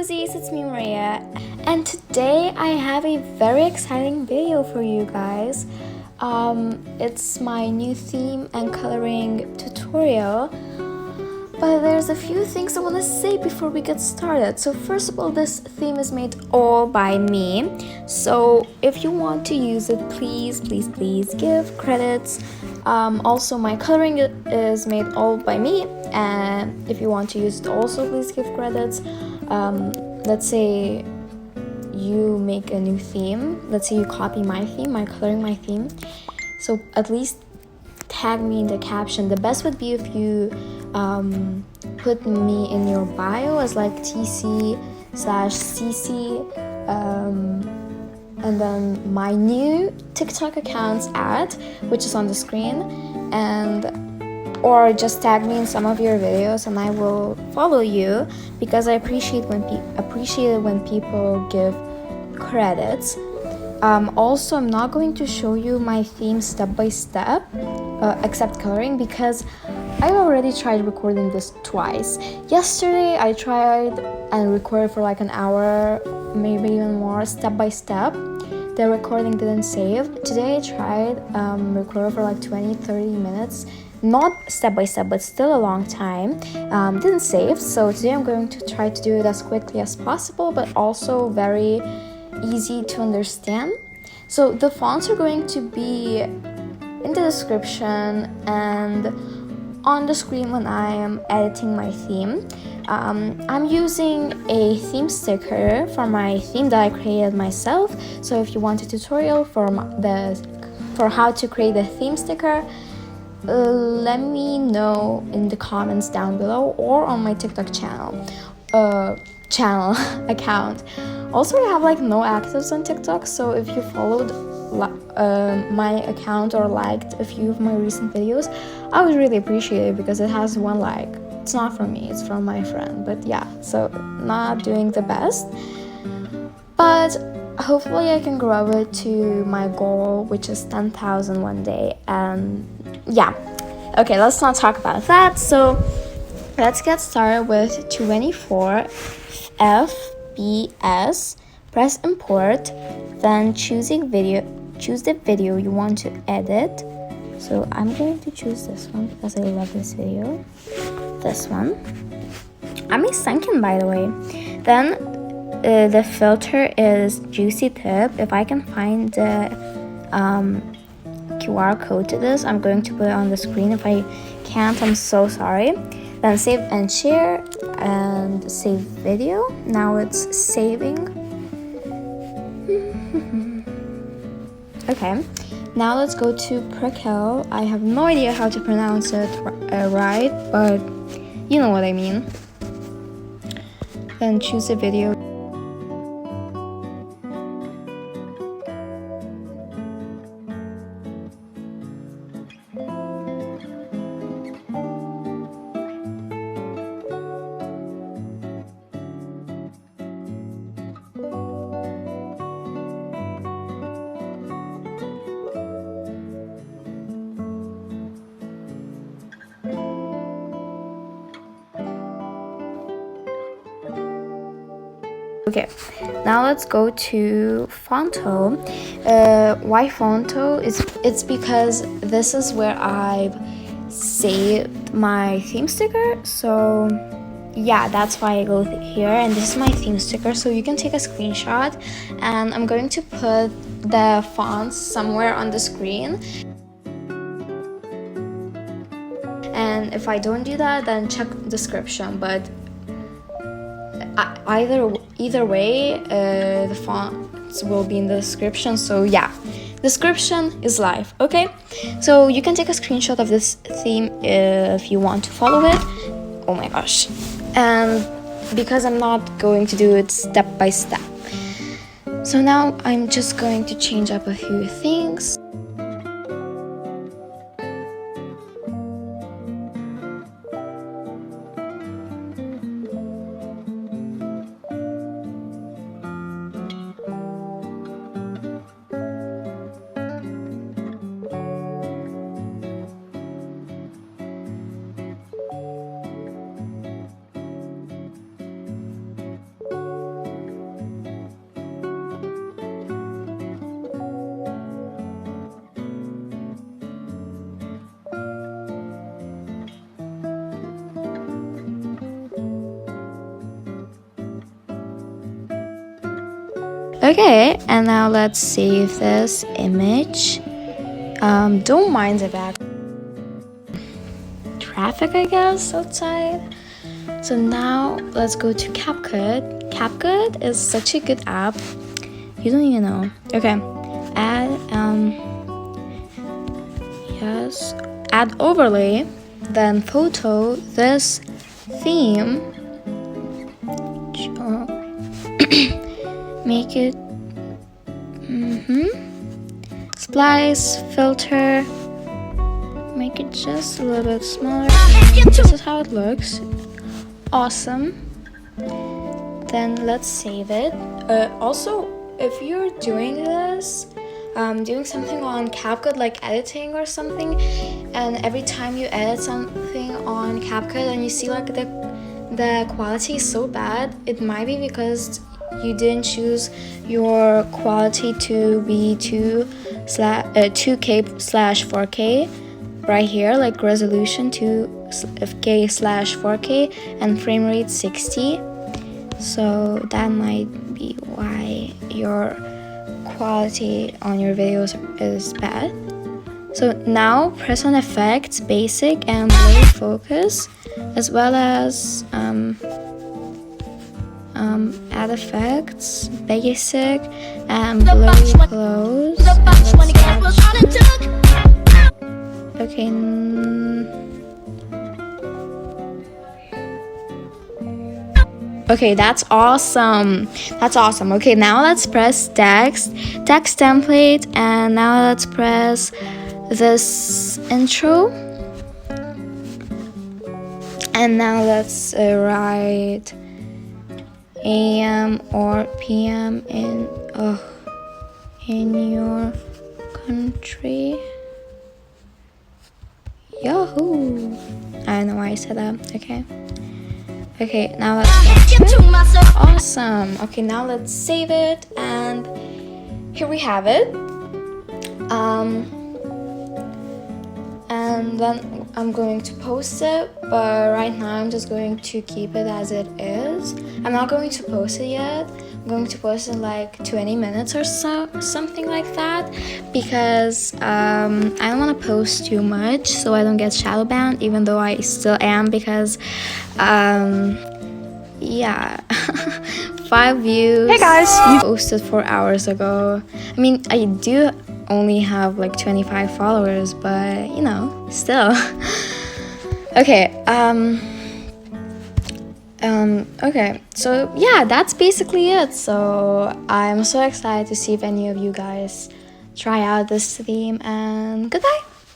cozies, it's me Maria, and today I have a very exciting video for you guys. It's my new theme and coloring tutorial, but there's a few things I want to say before we get started. So first of all, this theme is made all by me, so if you want to use it, please give credits. Also, my coloring is made all by me, and if you want to use it also, please give credits. Let's say you make a new theme, let's say you copy my theme, my theme, so at least tag me in the caption. The best would be if you put me in your bio as like TC/CC, and then my new TikTok account's ad, which is on the screen, or just tag me in some of your videos and I will follow you, because I appreciate it when people give credits. Also, I'm not going to show you my theme step by step, except coloring, because I've already tried recording this twice. Yesterday I tried and recorded for like an hour, maybe even more, step by step. The recording didn't save. Today I tried recorded for like 20-30 minutes, not step by step, but still a long time. Didn't save, so today I'm going to try to do it as quickly as possible, but also very easy to understand. So the fonts are going to be in the description and on the screen when I am editing my theme. I'm using a theme sticker for my theme that I created myself. So if you want a tutorial for how to create a theme sticker, let me know in the comments down below or on my TikTok account. Also, I have like no actives on TikTok, so if you followed my account or liked a few of my recent videos, I would really appreciate it, because it has one like. It's not from me, it's from my friend, but yeah, so not doing the best, but hopefully I can grow it to my goal, which is 10,000 one day. And yeah, okay, let's not talk about that. So let's get started with 24 FBS. Press import, then choose the video you want to edit. So I'm going to choose this one because I love this video. This one. I'm a sunken, by the way. Then the filter is juicy tip. If I can find the QR code to this, I'm going to put it on the screen. If I can't, I'm so sorry. Then save and share and save video. Now it's saving. Okay, now let's go to Prequel. I have no idea how to pronounce it right, but you know what I mean. Then choose a video. Okay, now let's go to Fonto. Why Fonto? It's because this is where I've saved my theme sticker. So yeah, that's why I go here, and this is my theme sticker, so you can take a screenshot, and I'm going to put the fonts somewhere on the screen. And if I don't do that, then check description, but either way, the fonts will be in the description. So yeah, description is live. Okay, so you can take a screenshot of this theme if you want to follow it. Oh my gosh. And because I'm not going to do it step by step, so now I'm just going to change up a few things. Okay, and now let's save this image. Don't mind the back traffic, I guess, outside. So now let's go to CapCut. CapCut is such a good app. You don't even know. Okay, add yes, add overlay, then photo, this theme. Make it splice, filter, make it just a little bit smaller. This is how it looks. Awesome. Then let's save it. Also, if you're doing this, doing something on CapCut, like editing or something, and every time you edit something on CapCut and you see like the quality is so bad, it might be because you didn't choose your quality to be 2K/4K right here, like resolution 2K/4K and frame rate 60. So that might be why your quality on your videos is bad. So now press on effects, basic and blurry focus, as well as add effects, basic and blurry close. Okay. Okay, that's awesome. That's awesome. Okay, now let's press text template, and now let's press this intro. And now let's write AM or PM in your country. Yahoo! I don't know why I said that. Okay, now let's watch it. Awesome. Okay, now let's save it, and here we have it. And then I'm going to post it, but right now I'm just going to keep it as it is. I'm not going to post it yet. I'm going to post it in like 20 minutes or so, something like that, because I don't want to post too much so I don't get shadow banned, even though I still am, because yeah. 5 views. Hey guys, posted 4 hours ago. I mean, I do only have like 25 followers, but you know, still. Okay, okay, so yeah, that's basically it. So I'm so excited to see if any of you guys try out this theme, and goodbye.